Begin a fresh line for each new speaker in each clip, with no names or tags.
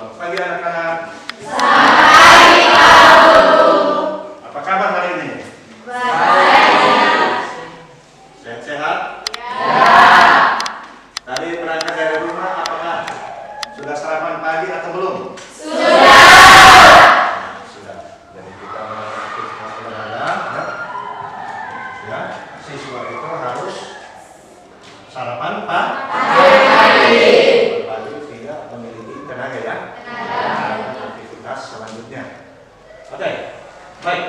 Selamat pagi anak-anak.
Pagi Pak Guru.
Apa kabar hari ini?
Baik.
Sehat-sehat?
Ya.
Tadi berangkat dari rumah, apakah sudah sarapan pagi atau belum? Sudah. Jadi kita mengaktifkan olahraga. Ya, siswa itu harus sarapan pagi tidak memiliki tenaga ya. Aktivitas selanjutnya. Oke, baik.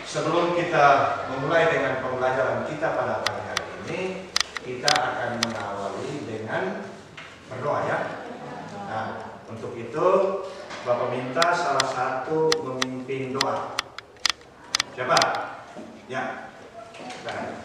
Sebelum kita memulai dengan pembelajaran kita pada pagi hari ini, kita akan mengawali dengan berdoa ya. Nah, untuk itu Bapak minta salah satu memimpin doa. Siapa? Ya. Nah.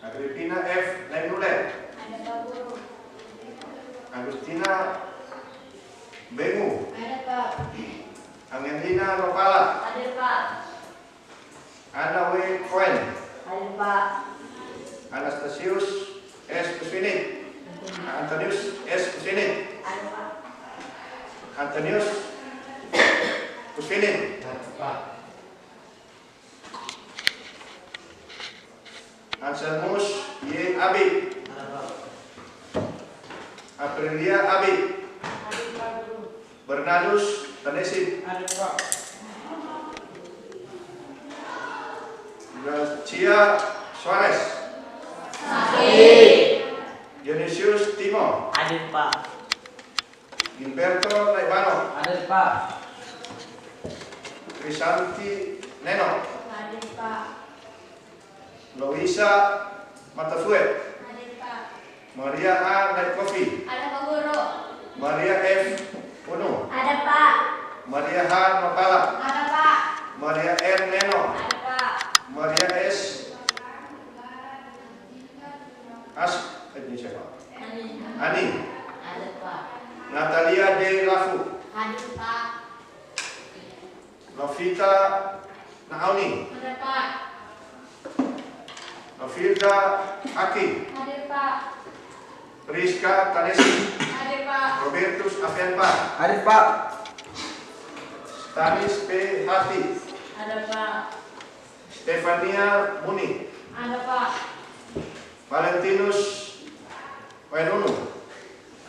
Agripina F. Nenulet.
Ada Pak Guru.
Agustina Bengu.
Ada Pak.
Angelina Nopala.
Ada Pak.
Ana W. Cohen.
Ada Pak.
Anastasius S. Kusvinit. Antonius S. Kusvinit.
Ada Pak.
Antonius Kusvinit.
Pak.
Anselmus Y. Abi.
Ada Pak.
Aprilia Abi.
Ada Pak Guru.
Bernardus Tanesim.
Ada Pak.
Gracia Suarez. Dionysius Timo.
Ada Pak.
Gilberto Naibano.
Ada Pak.
Crisanti Neno.
Ada Pak.
Loisa Matafue.
Ada Pak.
Maria A. Naikofi.
Ada Pak Guru.
Maria F. Uno.
Ada Pak.
Maria H. Nopala.
Ada Pak.
Maria R. Neno.
Ada Pak.
Maria S. Ini siapa? Ani.
Ada Pak.
Natalia De Lafu.
Ada Pak.
Novita Naoni.
Ada Pak.
Novilda Aki.
Ada Pak.
Rizka Tanesi.
Ada Pak.
Robertus Afianpa.
Ada Pak.
Stanis P. Hati.
Ada Pak.
Stefania Muni.
Ada Pak.
Valentinus Wainunu.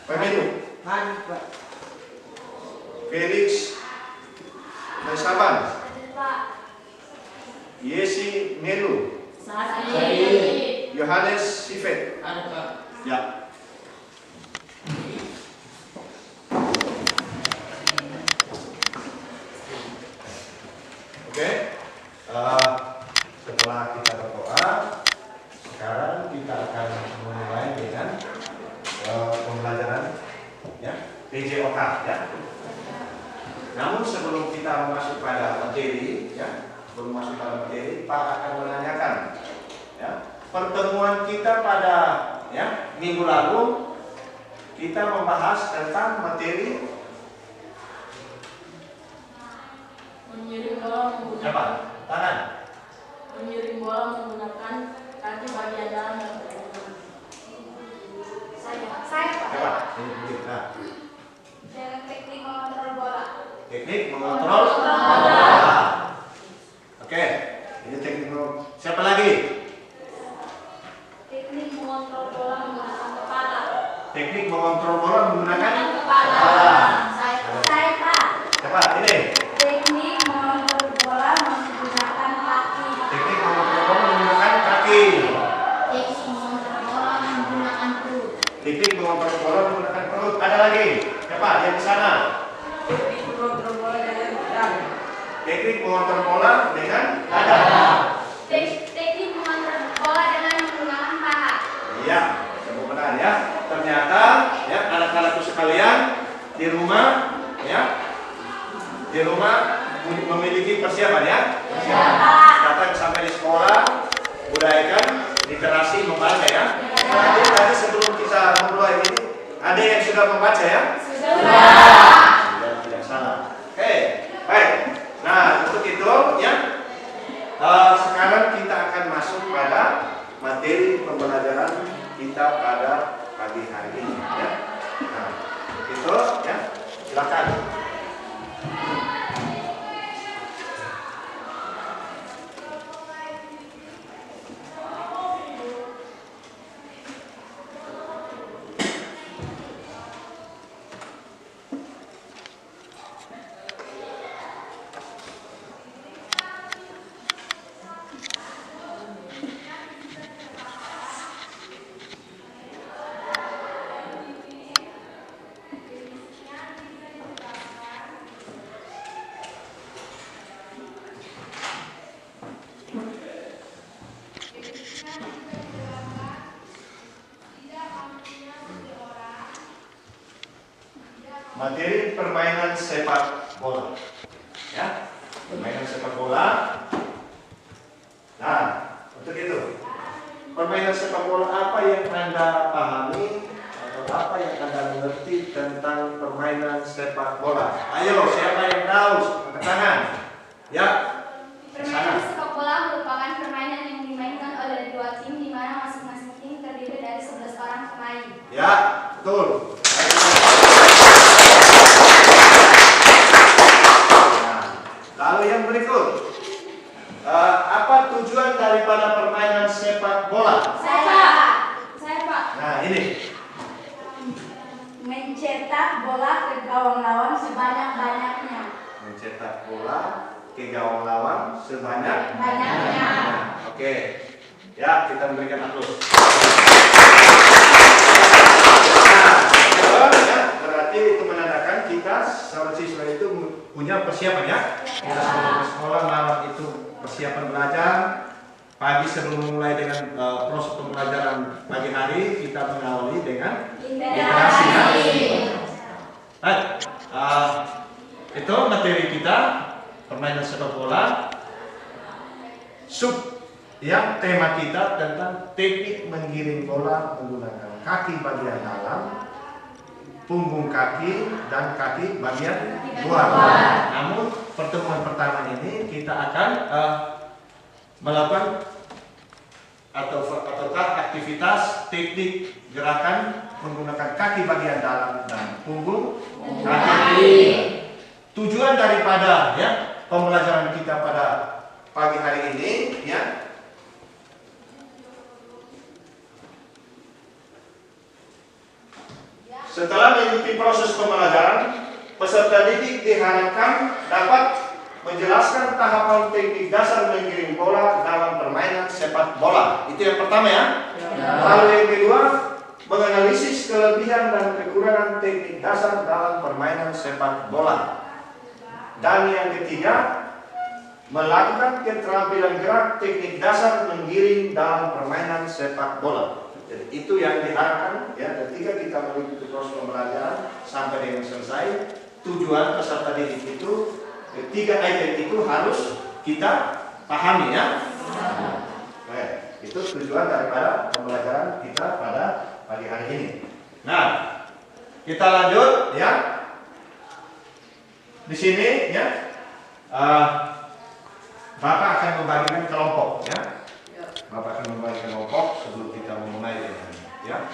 Wamenu.
Ada Pak.
Felix Naisaban.
Ada Pak.
Yesi Nelu.
Sadi.
Yohanes Sifet.
Ada Pak.
Ya. Oke. Setelah kita berdoa, sekarang kita akan memulai dengan pembelajaran ya, PJOK ya. Namun sebelum kita masuk pada materi ya, Pak akan menanyakan ya, pertemuan kita pada ya minggu lalu kita membahas tentang materi
Mengirim bola menggunakan
apa? Tangan.
mengirim bola menggunakan kaki bagian dalam dan belakang. Saya Pak.
Coba ini mungkin. Nah,
Dengan teknik mengontrol bola.
teknik mengontrol bola. Oke, ini teknik siapa lagi?
Teknik mengontrol bola menggunakan kepala.
Teknik mengontrol bola menggunakan
Kepala.
kepala.
Saya Pak.
Siapa Cepat ini.
Teknik mengontrol bola menggunakan kaki.
Teknik mengontrol bola menggunakan kaki.
Teknik mengontrol bola menggunakan perut.
Teknik mengontrol bola menggunakan perut. Ada lagi? Siapa yang di sana?
Teknik mengontrol bola dengan dada.
Teknik mengontrol bola dengan dada.
Teknik mengontrol bola dengan menggunakan paha.
Iya, semua benar ya. Ternyata ya anak-anakku sekalian di rumah ya, di rumah memiliki persiapan ya. Datang sampai di sekolah, budayakan literasi membaca ya. Jadi tadi sebelum kita memulai ini, ada yang sudah membaca ya? Sudah, tidak salah. Oke, baik. Nah untuk itu ya, sekarang kita akan masuk pada materi pembelajaran kita pada pagi hari ini ya. Nah, itu ya, silakan. Materi permainan sepak bola, ya, permainan sepak bola. Nah, untuk itu, permainan sepak bola apa yang Anda pahami atau apa yang Anda mengerti tentang permainan sepak bola? Ayo, siapa yang tahu? Angkat tangan. Ya, di
Permainan
sana.
sepak bola merupakan permainan yang dimainkan oleh dua tim di mana masing-masing tim terdiri dari 11 orang pemain.
Ya, betul. Lalu yang berikut, apa tujuan daripada permainan sepak bola?
Saya Pak.
Nah ini,
Mencetak bola ke gawang lawan sebanyak-banyaknya.
mencetak bola ke gawang lawan
Banyaknya.
Oke, ya kita memberikan aplaus. Nah, ya, berarti itu menandakan kita seorang siswa itu punya persiapan ya. Kita sebelum ke sekolah malam itu persiapan belajar. Pagi sebelum mulai dengan proses pembelajaran pagi hari kita mengawali dengan literasi ya. Baik, itu materi kita permainan sepak bola. Yang tema kita tentang teknik menggiring bola menggunakan kaki bagian dalam, punggung kaki dan kaki bagian luar. Namun pertemuan pertama ini kita akan melakukan ataukah aktivitas teknik gerakan menggunakan kaki bagian dalam dan punggung kaki. Tujuan daripada ya pembelajaran kita pada pagi hari ini ya, setelah mengikuti proses pembelajaran, peserta didik diharapkan dapat menjelaskan tahapan teknik dasar menggiring bola dalam permainan sepak bola. Itu yang pertama ya. Lalu yang kedua, menganalisis kelebihan dan kekurangan teknik dasar dalam permainan sepak bola. Dan yang ketiga, melakukan keterampilan gerak teknik dasar menggiring dalam permainan sepak bola. Jadi itu yang diharapkan ya, ketika kita mengikuti proses pembelajaran sampai dengan selesai. Tujuan peserta didik itu, ketiga item itu harus kita pahami ya. Oke, itu tujuan daripada pembelajaran kita pada pagi hari ini. Nah, kita lanjut ya. Di sini ya, Bapak akan membagikan kelompok ya. Bapak akan membagikan kelompok sebelum kita memulai ya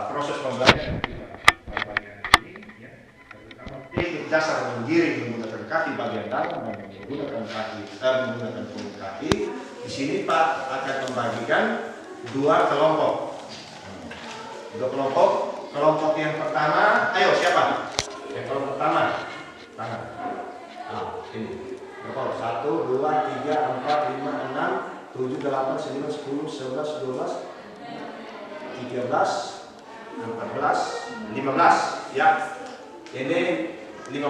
proses pembelajaran kita pada pagi hari ini ya. Pertama, teknik dasar menggiring menggunakan kaki bagian dalam dan menggunakan menggunakan punggung kaki. Di sini Pak akan membagikan dua kelompok. Dua kelompok. Kelompok yang pertama, ayo siapa? Yang kelompok pertama, tangan. 1, 2, 3, 4, 5, 6, 7, 8, 9, 10, 11, 12, 13, 14, 15. Ya. Ini 15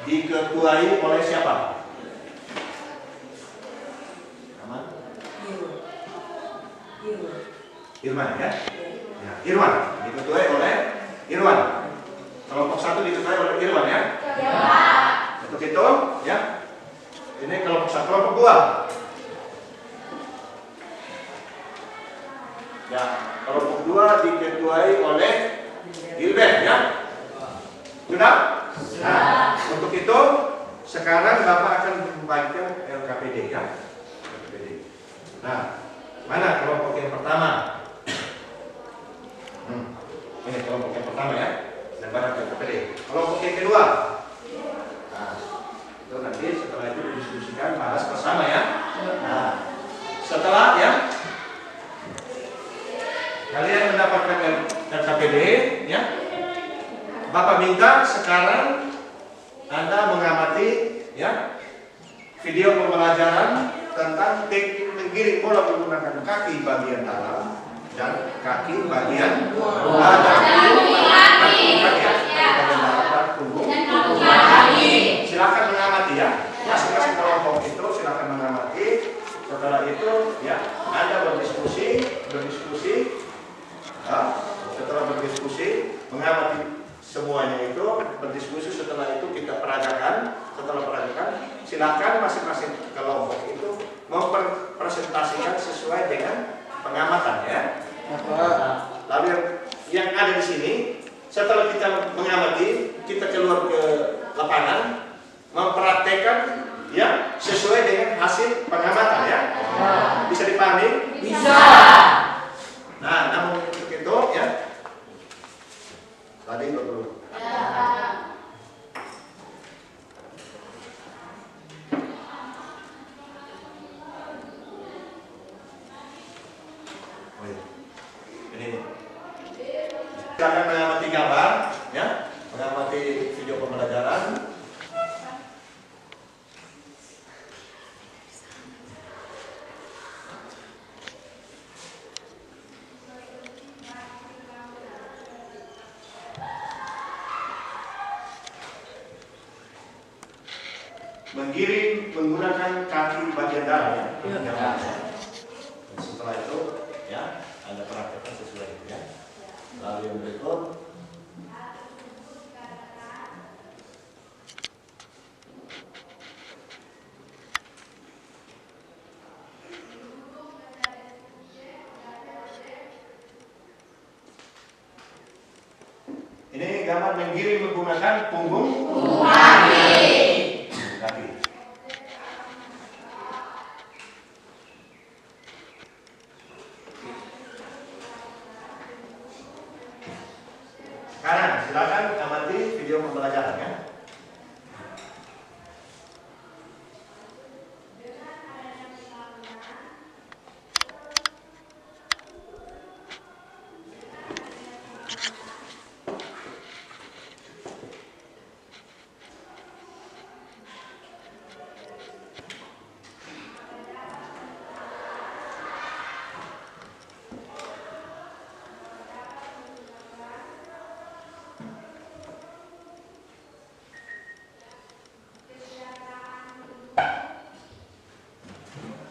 diketuai oleh siapa? Aman? Irwan ya? Ya, Irwan diketuai oleh Irwan. Kelompok 1 diketuai oleh Irwan ya? Ya. Untuk itu ya. Ini kelompok 1, kelompok 2. Ya, kelompok 2 diketuai oleh Gilbert ya. Sudah? Nah, untuk itu sekarang Bapak akan membagikan LKPD ya. LKPD. Nah, mana kelompok yang pertama? Ini kelompok yang pertama ya. Lembaran LKPD. Kelompok yang kedua. Nah, itu nanti setelah itu didiskusikan bahas bersama ya. Nah, setelah ya kalian mendapatkan LKPD ya. Bapak minta sekarang Anda mengamati ya video pembelajaran tentang teknik menggiring bola menggunakan kaki bagian dalam dan kaki bagian luar dan kaki bagian dalam dan punggung. Silakan mengamati ya. Masing-masing kelompok itu silakan mengamati. Setelah itu ya Anda berdiskusi. Ya, setelah berdiskusi mengamati semuanya itu berdiskusi, setelah itu kita peragakan. Setelah peragakan silakan masing-masing kelompok itu mempresentasikan sesuai dengan pengamatan ya. Lalu yang ada di sini setelah kita mengamati, kita keluar ke lapangan mempraktekkan ya sesuai dengan hasil pengamatan ya. Bisa dipahami? Bisa. Nah, namun untuk itu ya tadi perlu. Ini silakan mengamati gambar ya, mengamati video pembelajaran. Menggiring menggunakan kaki bagian dalam ya. Dan setelah itu ya Anda praktekkan sesuai itu ya. Lalu yang berikut ini gambar menggiring menggunakan punggung kaki. Sekarang silakan amati video pembelajaran ya.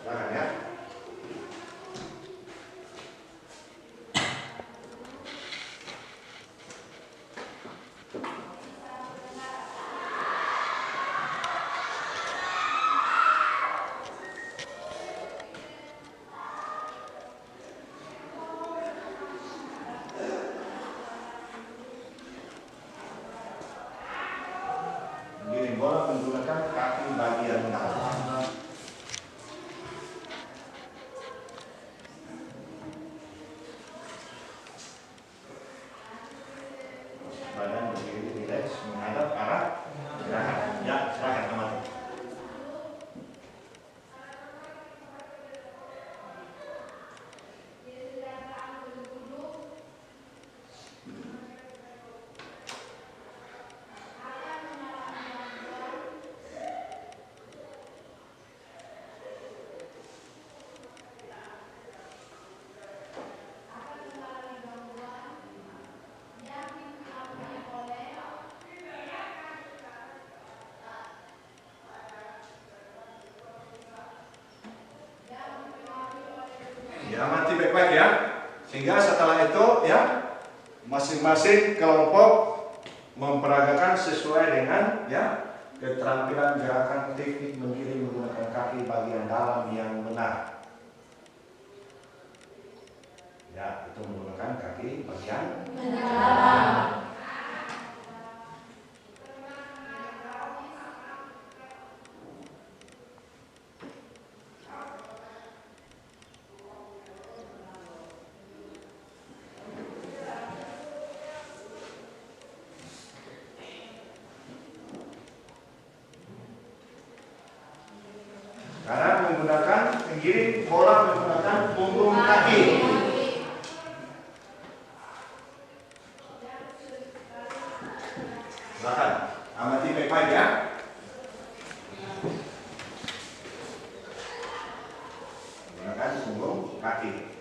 Silakan ya. Menggiring bola menggunakan kaki bagian dalam. Badan berdiri rileks menghadap arah gerakan. Ya, silakan amati. masing kelompok memperagakan sesuai dengan ya keterampilan gerakan teknik menggiring menggunakan kaki bagian dalam yang benar. Ya, itu menggunakan kaki bagian dalam. Sekarang menggunakan menggiring bola menggunakan punggung kaki. Silakan, amati baik-baik ya. Menggunakan punggung kaki.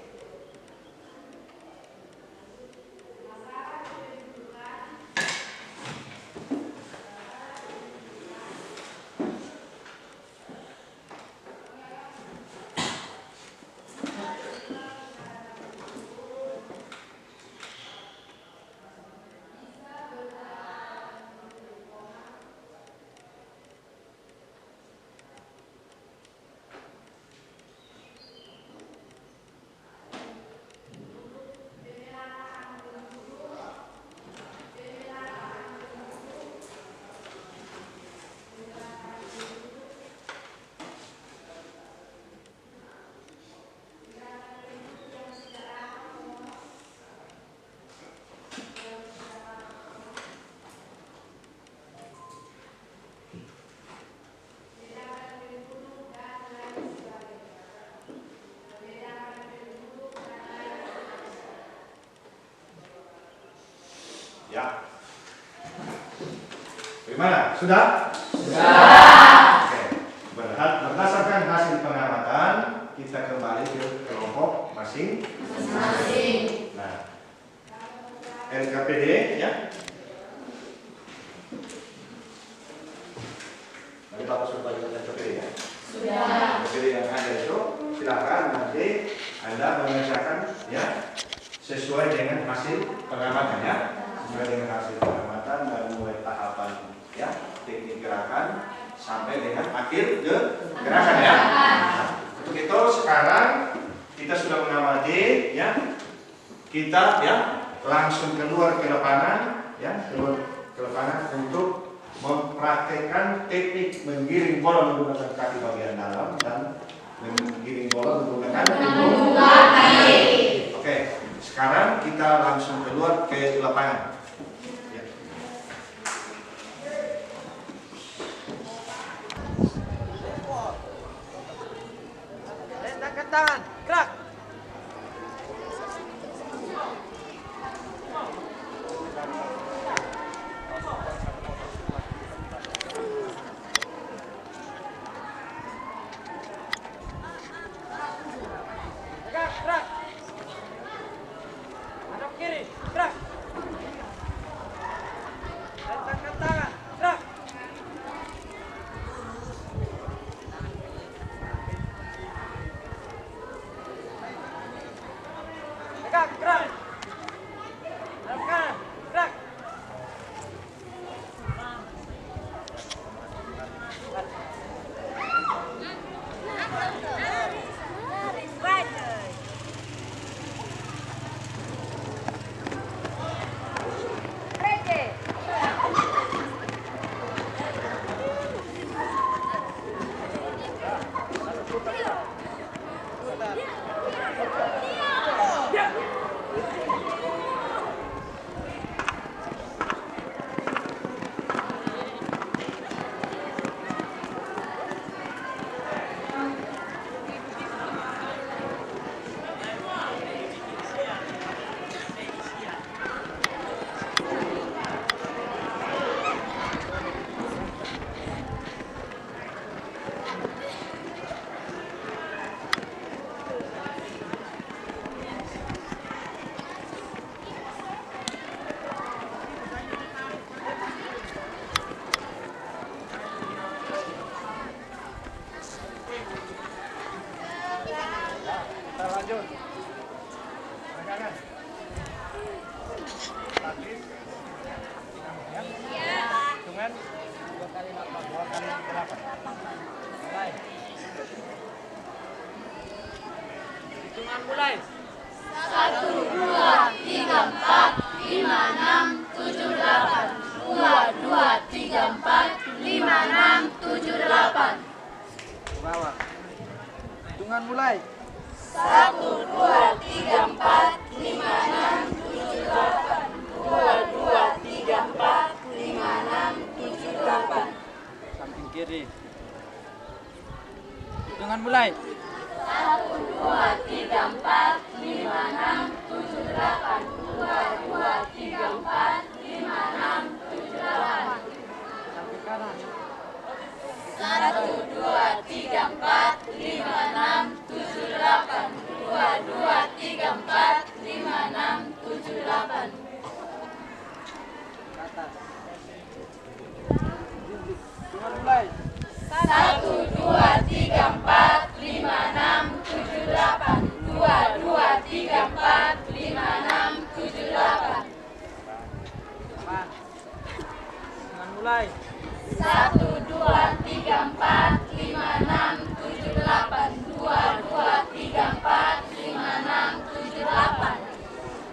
Ya. Bagaimana? Sudah? Sudah. Oke. Berdasarkan hasil pengamatan, kita kembali ke kelompok masing-masing. Nah, LKPD ya. Nanti Bapak sudah bagi LKPD ya. Sudah. LKPD yang ada itu, silakan nanti Anda mengerjakan ya sesuai dengan hasil pengamatan ya. Sesuai dengan hasil pengamatan dan mulai tahapan ya teknik gerakan sampai dengan akhir ke gerakan ya. Nah, untuk itu sekarang kita sudah mengamati ya, kita ya langsung keluar ke lapangan ya, keluar ke lapangan untuk mempraktekkan teknik menggiring bola menggunakan kaki bagian dalam dan menggiring bola menggunakan punggung kaki. Oke, sekarang kita langsung keluar ke lapangan.
Tangan, gerak. Gerak. Hadap kiri, gerak. Letakkan tangan, gerak. Hitungan mulai.
1, 2, 3, 4, 5, 6, 7, 8. 2, 2, 3, 4, 5, 6, 7, 8.
Bawah. Hitungan mulai.
1, 2, 3, 4, 5, 6, 7, 8. 2, 2, 3, 4, 5, 6, 7, 8.
Samping kiri. Hitungan mulai.
1, 2, 3, 4, 5, 6, 7, 8. 2, 2, 3, 4, 5, 6, 7, 8.
Samping kanan.
1, 2, 3, 4, 5, 6, 7, 8. 2, 2, 3, 4, 5, 6, 7, 8.
Ke atas. Hitungan mulai.
1, 2, 3, 4, 5, 6, 7, 8. 2, 2, 3, 4, 5, 6, 7, 8.
Depan. Hitungan mulai.
1, 2, 3, 4, 5, 6, 7, 8. 2, 2, 3, 4, 5, 6, 7, 8.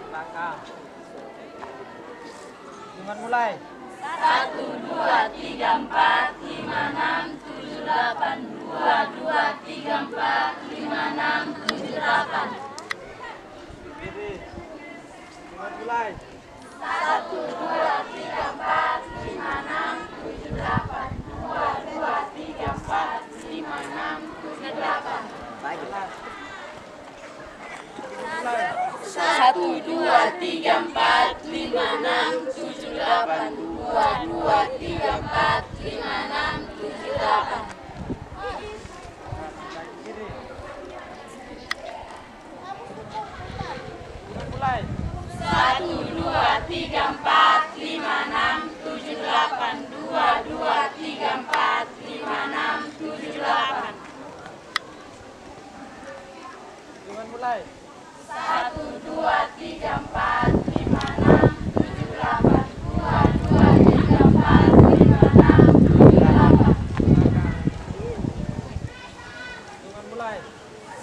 Belakang. Hitungan mulai.
1, 2, 3, 4, 5, 6, 7, 8. 2, 2, 3, 4, 5, 6, 7, 8.
Kiri. Hitungan mulai.
1, 2, 3, 4, 5, 6, 7, 8. 2, 2, 3, 4, 5, 6, 7, 8.
Lagi lah. Mulai.
1, 2, 3, 4, 5, 6, 7, 8. 2, 2, 3, 4, 5, 6, 7, 8.
Kaki kiri. Hitungan mulai.
1, 2, 3, 4, 5, 6, 7, 8. 2, 2, 3, 4, 5, 6, 7, 8.
Hitungan mulai.
1, 2, 3, 4, 5, 6, 7, 8. 2, 2, 3, 4, 5, 6, 7, 8.
Hitungan mulai.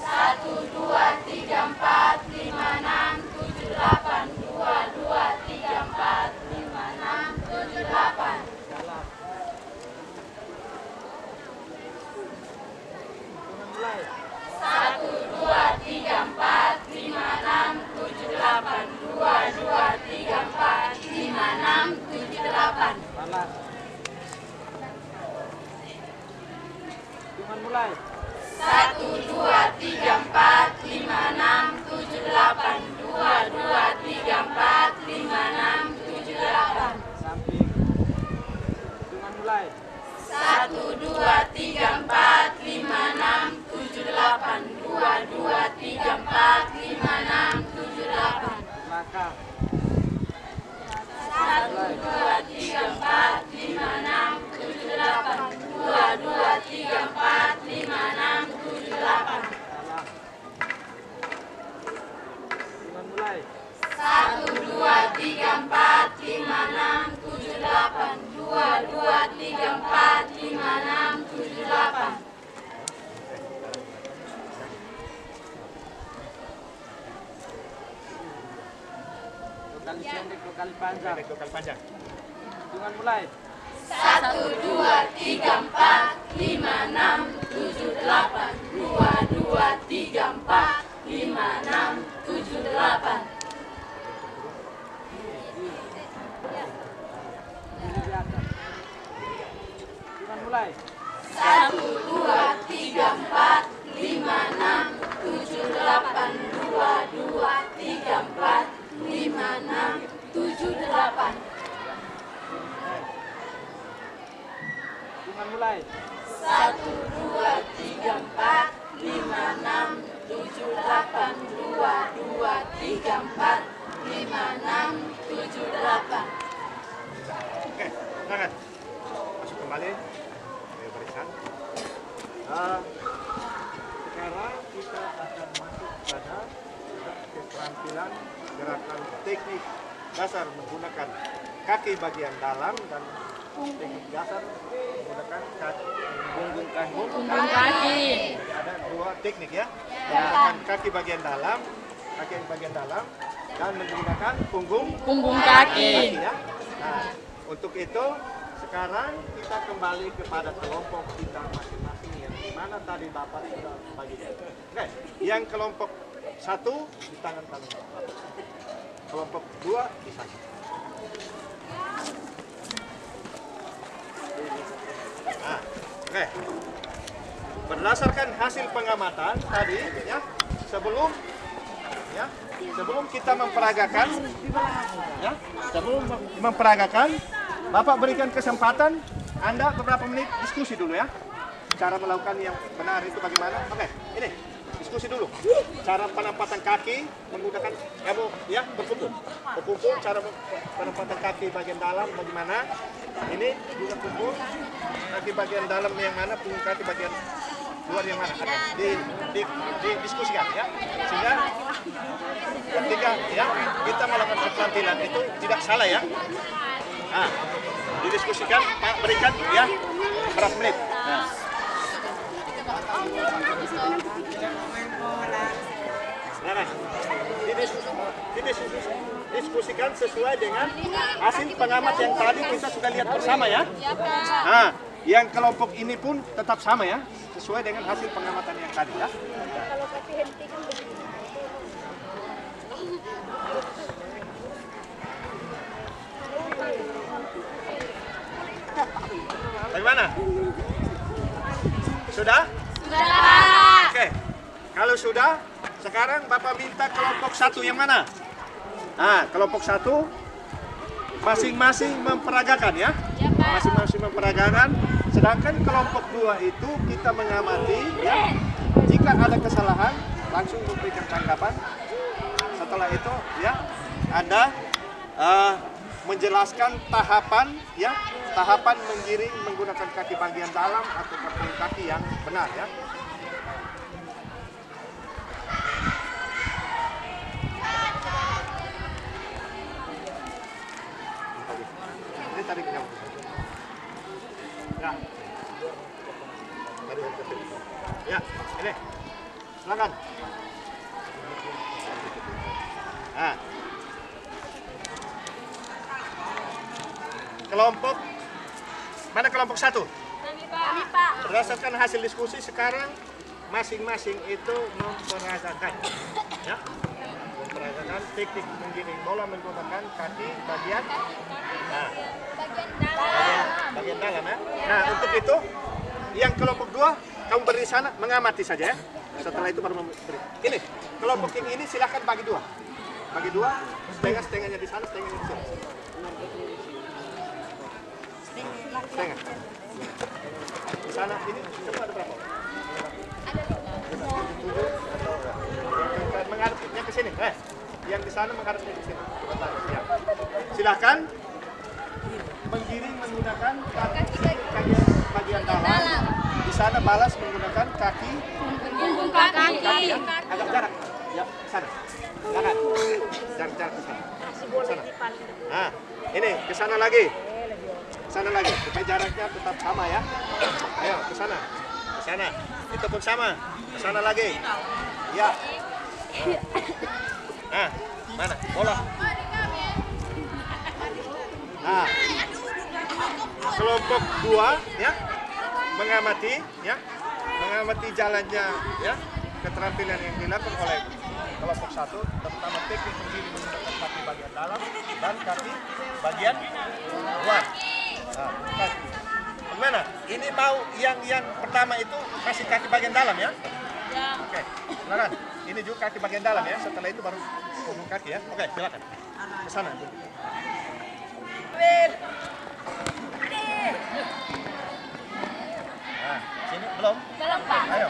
1, 2, 3, 4, 5, 6, 7, 8. 2, 2, 3, 4, 5, 6, 7, 8.
Jalan. Hitungan mulai.
1, 2, 3, 4, 5, 6, 7, 8. 2, 2, 3, 4, 5, 6, 7, 8.
Balas. Hitungan mulai.
1, 2, 3, 4, 5, 6, 7, 8. 2, 2, 3, 4, 5, 6, 7, 8.
Samping. Hitungan mulai.
1, 2, 3, 4, 5, 6, 7, 8. 2, 2, 3, 4, 5, 6, 7, 8.
Belakang.
1, 2, 3, 4, 5, 6, 7, 8. 2, 2, 3, 4, 5, 6, 7, 8.
Dalam. Hitungan mulai.
1, 2, 3, 4, 5, 6, 7, 8. 2, 2, 3, 4, 5, 6, 7, 8.
Dua kali pendek, dua kali panjang.
Pendek 2 kali panjang.
Hitungan mulai.
1, 2, 3, 4, 5, 6, 7, 8. 2, 2, 3, 4, 5, 6, 7, 8.
Diri di atas. Hitungan mulai.
1, 2, 3, 4, 5, 6, 7, 8. 2, 2, 3, 4, 5, 6, 7, 8.
Hitungan mulai.
1, 2, 3, 4, 5, 6, 7, 8. 2, 2, 3, 4, 5, 6, 7, 8.
Oke, tangan. Masuk kembali. Ayo barisan. Sekarang kita akan masuk pada keterampilan gerakan teknik dasar menggunakan kaki bagian dalam dan teknik dasar menggunakan kaki punggung kaki.
Punggung kaki.
Jadi ada 2 teknik ya. menggunakan kaki bagian dalam, dan menggunakan punggung
kaki.
ya. Nah, untuk itu sekarang kita kembali kepada kelompok kita masing-masing yang dimana tadi Bapak sudah bagikan. Oke, yang kelompok 1 di tangan kanan Bapak. Kelompok 2 di sana. Nah, oke. Berdasarkan hasil pengamatan tadi sebelum kita memperagakan Bapak berikan kesempatan Anda beberapa menit diskusi dulu ya. Cara melakukan yang benar itu bagaimana? Oke, ini diskusi dulu. Cara penempatan kaki menggunakan kamu ya berkumpul cara penempatan kaki bagian dalam bagaimana? Ini juga kumpul kaki bagian dalam yang mana, punggung kaki bagian luar yang mana? Ada didiskusikan ya. Sehingga ketika ya kita melakukan keterampilan itu tidak salah ya. Nah, didiskusikan, Pak berikan ya berapa menit. Nah. Nah, didiskusikan sesuai dengan hasil pengamat yang tadi kita sudah lihat bersama ya. Nah, yang kelompok ini pun tetap sama ya, sesuai dengan hasil pengamatan yang tadi ya. Bagaimana? Sudah?
Sudah.
Oke. Kalau sudah, sekarang Bapak minta kelompok 1 yang mana? Nah, kelompok 1 masing-masing memperagakan ya. Masing-masing memperagakan. Sedangkan kelompok 2 itu kita mengamati ya. Jika ada kesalahan, langsung memberikan tanggapan. Setelah itu ya, Anda menjelaskan tahapan ya, tahapan menggiring menggunakan kaki bagian dalam atau kaki yang benar ya. Ini tadi kita ya. Ya, ini. Silakan. Nah. Kelompok mana kelompok 1?
Kami, Pak.
Berdasarkan hasil diskusi sekarang masing-masing itu memperagakan ya. Memperagakan teknik menggiring bola menggunakan kaki bagian bagian dalam ya. Nah, untuk itu yang kelompok 2 kamu beri sana mengamati saja ya. Setelah itu baru memberi. Ini kelompok yang ini silakan bagi 2. Bagi 2, setengahnya di sana, setengahnya di sini. Setengah. Di sana ini semua ada berapa? Ada 7 menghadapnya ke sini. Yang di sana menghadapnya ke sini. Ya. Silakan menggiring menggunakan kaki bagian dalam. Di sana balas menggunakan kaki
Punggung kaki.
ya. Agak jarak. Ya, ke sana. Silakan. Jarak ke sana. Ke sana. Nah, ini ke sana lagi. Sana lagi, supaya jaraknya tetap sama ya. Ayo ke sana, ke sana. Itu pun sama, ke sana lagi. Ya. Nah, mana bola? Nah, kelompok 2 ya, mengamati jalannya ya, keterampilan yang dilakukan oleh kelompok 1, terutama teknik berdiri menggunakan kaki bagian dalam dan kaki bagian luar. Nah, gimana? Ini mau yang pertama itu kasih kaki bagian dalam ya? Ya. Oke, silakan. Ini juga kaki bagian dalam ya. Setelah itu baru punggung kaki ya. Oke, silakan. Ke sana. Nah, sini belum?
Belum, Pak.
Ayo.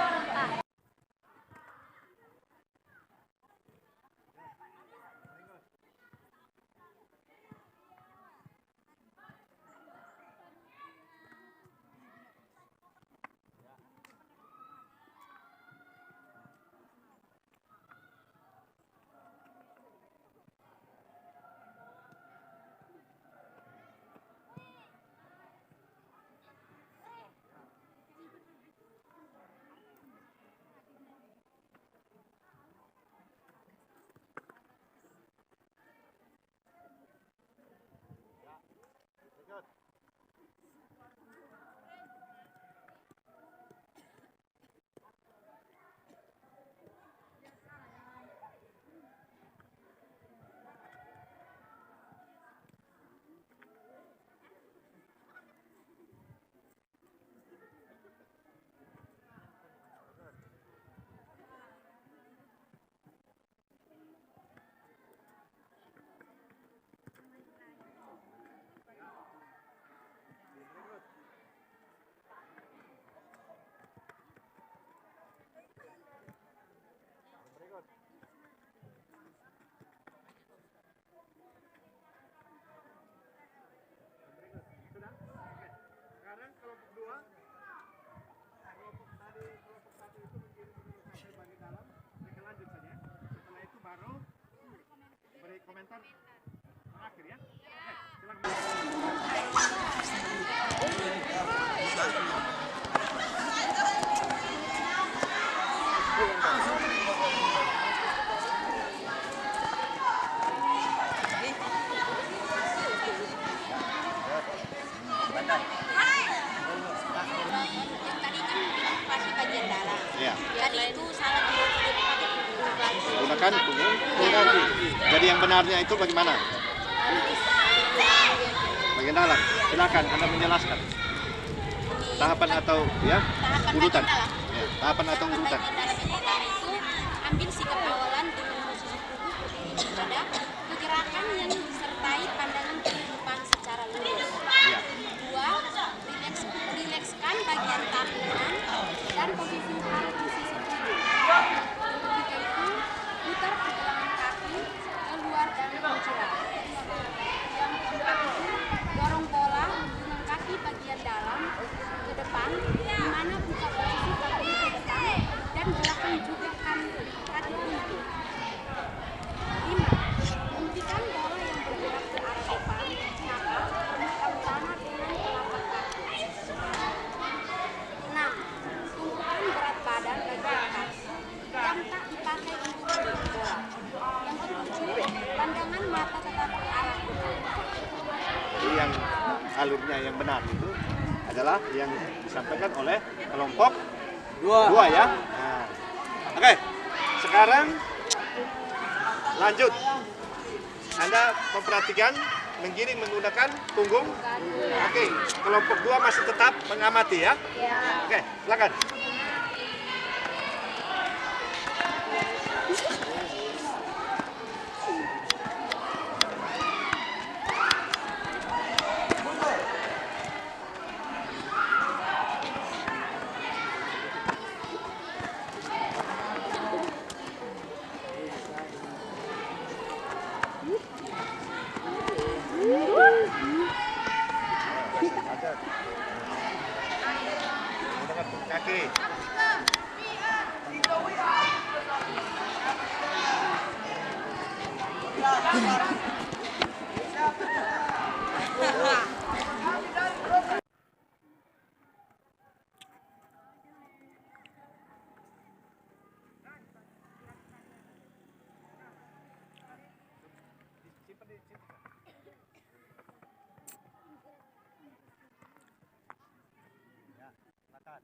komentar terakhir ya. Oke, silakan.
Tadi kan pasti bagian dalam.
Iya.
Tadi itu salah
Gunakan punggung kaki. Jadi yang benarnya itu bagaimana? Bagian dalam. Silakan Anda menjelaskan. Tahapan atau ya urutan. Ya, tahapan atau urutan.
Bagian dalam yang pertama itu ambil sikap awalan dengan posisi tubuh pada pergerakan yang disertai pandangan ke depan secara lurus.
Iya.
Dua, rilekskan bagian tangan dan posisi kaki di sisi tubuh. Ketiga itu putar pergelangan kaki keluar dan mencelat. Yang keempat itu dorong bola dengan kaki bagian dalam ke depan, di mana buka posisi kaki ke depan dan gerakan juga kaki tubuh. 5. Hentikan bola yang bergerak ke arah depan, maka permukaan tanah dengan telapak kaki. 6. Tumpukan berat badan bagian kaki yang tak dipakai untuk menggiring bola. Yang ketujuh, pandangan mata tetap ke arah depan.
Jadi yang alurnya yang benar itu adalah yang disampaikan oleh kelompok dua ya. Nah. Oke, sekarang lanjut. Anda memperhatikan menggiring menggunakan punggung kaki. Kelompok 2 masih tetap mengamati ya. Oke, silakan. Menggunakan punggung kaki. Ya, silakan.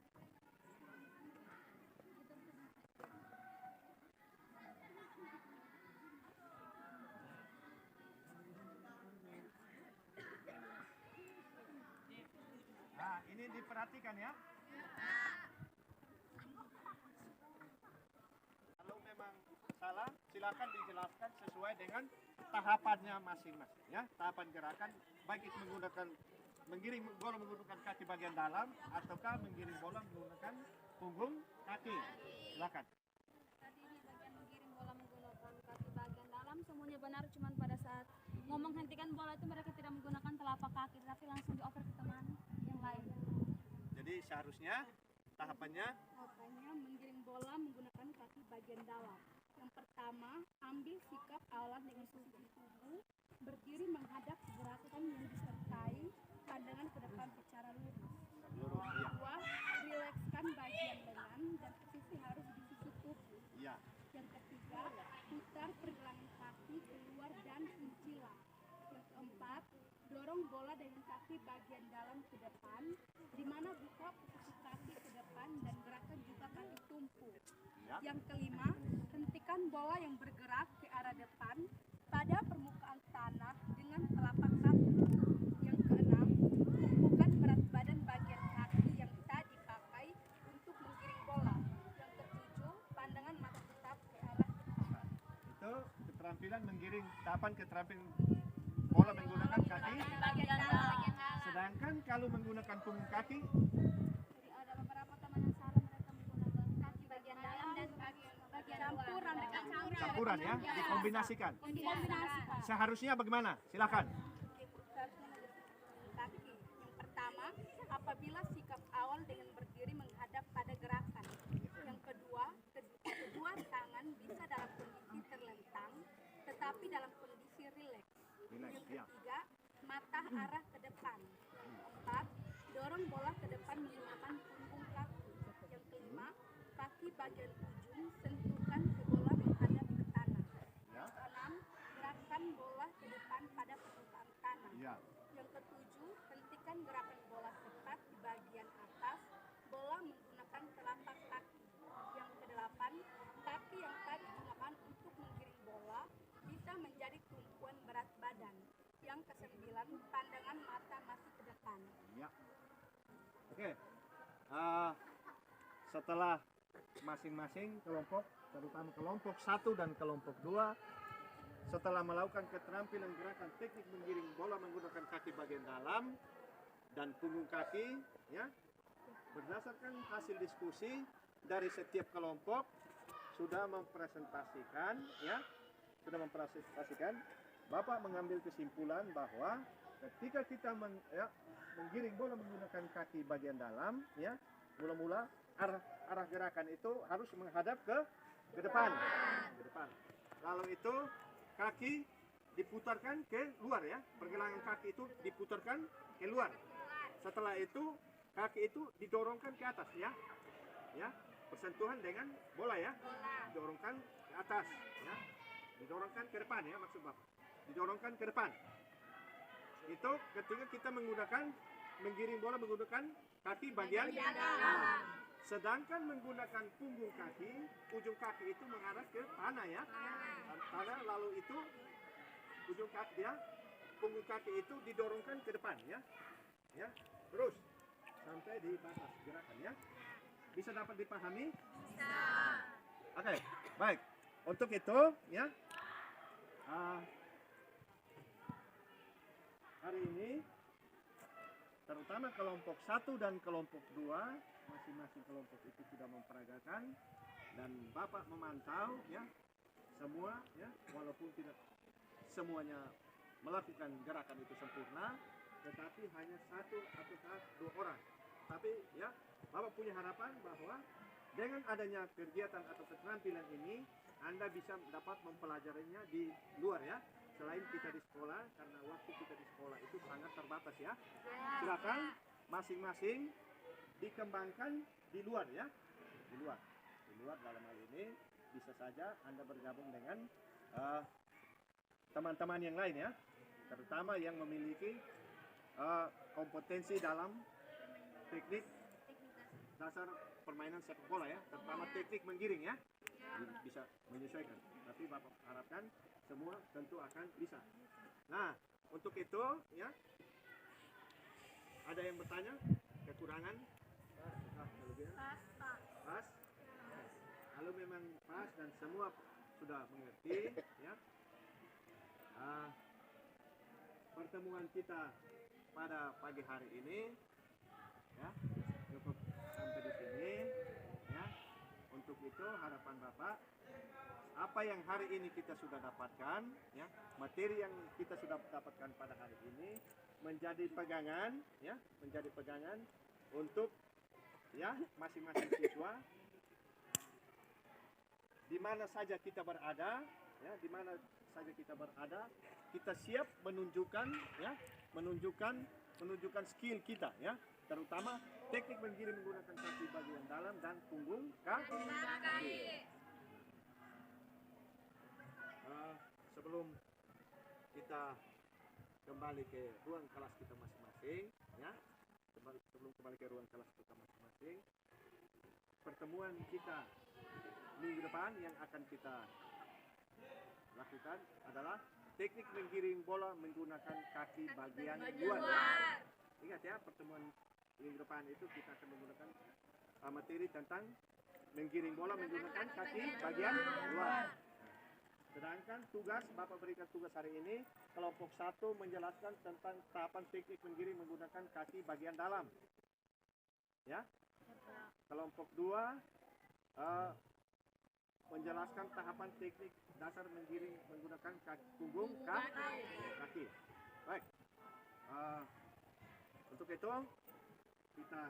Nah, ini diperhatikan ya. Kalau memang salah, silakan dijelaskan sesuai dengan tahapannya masing-masing ya. Tahapan gerakan baik itu menggunakan menggiring bola menggunakan kaki bagian dalam ataukah menggiring bola menggunakan punggung kaki. Silakan.
Tadi di bagian menggiring bola menggunakan kaki bagian dalam semuanya benar, cuman pada saat ngomong hentikan bola itu mereka tidak menggunakan telapak kaki tapi langsung dioper ke teman yang lain.
Jadi seharusnya tahapannya
Makanya menggiring bola menggunakan kaki bagian dalam. Yang pertama, ambil sikap awalan dengan posisi tubuh, berdiri menghadap gerakan yang disertai pandangan ke depan secara lurus.
lurus ya.
Dua, rilekskan bagian lengan dan posisi harus di sisi tubuh.
Ya.
Yang ketiga, putar pergelangan kaki keluar dan mencilat. Yang keempat, dorong bola dengan kaki bagian dalam ke depan, di mana buka posisi kaki ke depan dan gerakan juga kaki tumpu.
Ya.
Yang kelima, hentikan bola yang bergerak ke arah depan pada permukaan tanah dengan telapak kaki. Yang keenam, tumpukan berat badan bagian kaki yang tak dipakai untuk menggiring bola. Yang ketujuh, pandangan mata tetap ke arah depan.
Itu keterampilan menggiring, tahapan keterampilan bola menggunakan kaki.
Bagian dalam.
Sedangkan kalau menggunakan punggung kaki,
Jadi ada beberapa teman yang salah, mereka menggunakan kaki bagian dalam dan bagian campuran.
campuran ya, dikombinasikan.
Dikombinasikan.
Seharusnya bagaimana? Silakan.
Kaki. Yang pertama, apabila sikap awal dengan berdiri menghadap pada gerakan. Yang kedua, kedua tangan bisa dalam kondisi terlentang, tetapi dalam kondisi arah ke depan. Yang keempat, dorong bola ke depan menggunakan punggung kaki. Yang kelima, kaki bagian ujung sentuhkan ke bola menghadap ke tanah. Yang keenam, gerakan bola ke depan pada permukaan tanah.
Ya.
Yang ketujuh, hentikan gerakan bola tepat di bagian atas bola menggunakan telapak kaki. Yang kedelapan, kaki yang tadi digunakan untuk menggiring bola bisa menjadi tumpuan berat badan. Yang kesembilan, pandangan mata masih ke depan.
Ya. Oke. Setelah masing-masing kelompok, terutama kelompok 1 dan kelompok 2, setelah melakukan keterampilan gerakan teknik menggiring bola menggunakan kaki bagian dalam dan punggung kaki, ya, berdasarkan hasil diskusi dari setiap kelompok sudah mempresentasikan, Bapak mengambil kesimpulan bahwa ketika kita menggiring bola menggunakan kaki bagian dalam, ya, mula-mula arah gerakan itu harus menghadap ke depan. Lalu itu kaki diputarkan ke luar, ya. Pergelangan kaki itu diputarkan ke luar. Setelah itu kaki itu didorongkan ke atas, ya. Ya, bersentuhan dengan bola, ya. Didorongkan ke atas, ya. Didorongkan ke depan, ya, maksud Bapak. Didorongkan ke depan. Itu ketika kita menggiring bola menggunakan kaki bagian dalam. Sedangkan menggunakan punggung kaki, ujung kaki itu mengarah ke tanah, ya. Tanah, lalu itu ujung kaki, ya, punggung kaki itu didorongkan ke depan, ya. Ya, terus sampai di batas gerakan, ya. Bisa dapat dipahami? Bisa. Oke, baik. Untuk itu, ya, hari ini terutama kelompok 1 dan kelompok 2, masing-masing kelompok itu sudah memperagakan dan Bapak memantau, ya, semua, ya, walaupun tidak semuanya melakukan gerakan itu sempurna, tetapi hanya 1 atau 2 orang. Tapi, ya, Bapak punya harapan bahwa dengan adanya kegiatan atau keterampilan ini Anda bisa dapat mempelajarinya di luar, ya, selain kita di sekolah, karena waktu kita di sekolah itu sangat terbatas, ya. Silakan masing-masing dikembangkan di luar, ya. Di luar dalam hal ini bisa saja Anda bergabung dengan teman-teman yang lain, ya, terutama yang memiliki kompetensi dalam teknik dasar permainan sepak bola, ya, terutama teknik menggiring, ya. Bisa menyesuaikan, tapi Bapak harapkan semua tentu akan bisa. Nah, untuk itu, ya, ada yang bertanya kekurangan? Pas. Kalau memang pas dan semua sudah mengerti, ya, pertemuan kita pada pagi hari ini, ya, cukup sampai di sini, ya. Untuk itu harapan Bapak, apa yang hari ini kita sudah dapatkan, ya, materi yang kita sudah dapatkan pada hari ini menjadi pegangan, ya, menjadi pegangan untuk, ya, masing-masing siswa di mana saja kita berada, ya, di mana saja kita berada, kita siap menunjukkan, ya, menunjukkan skill kita, ya, terutama teknik menggiring menggunakan kaki bagian dalam dan punggung kaki. Sebelum kita kembali ke ruang kelas kita masing-masing, ya, sebelum kembali ke ruang kelas kita masing-masing, pertemuan kita minggu depan yang akan kita lakukan adalah teknik menggiring bola menggunakan kaki bagian luar. Ingat, ya, pertemuan minggu depan itu kita akan menggunakan materi tentang menggiring bola menggunakan kaki bagian luar. Sedangkan Bapak berikan tugas hari ini, kelompok 1 menjelaskan tentang tahapan teknik menggiring menggunakan kaki bagian dalam, ya. Kelompok 2 menjelaskan tahapan teknik dasar menggiring menggunakan punggung kaki. Baik. Untuk itu kita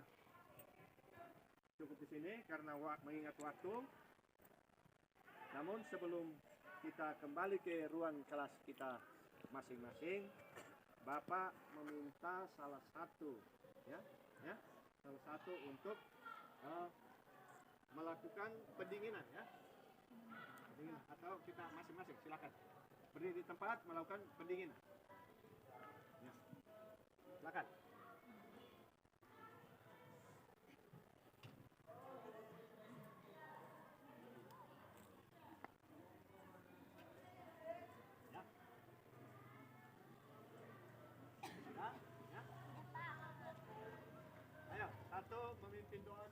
cukup di sini karena mengingat waktu. Namun sebelum kita kembali ke ruang kelas kita masing-masing, Bapak meminta salah satu, ya, salah satu untuk melakukan pendinginan, ya. Pendinginan. Atau kita masing-masing silakan berdiri di tempat melakukan pendinginan. Ya. Silakan. Ya. Ya. Ya. Ayo, satu memimpin doa.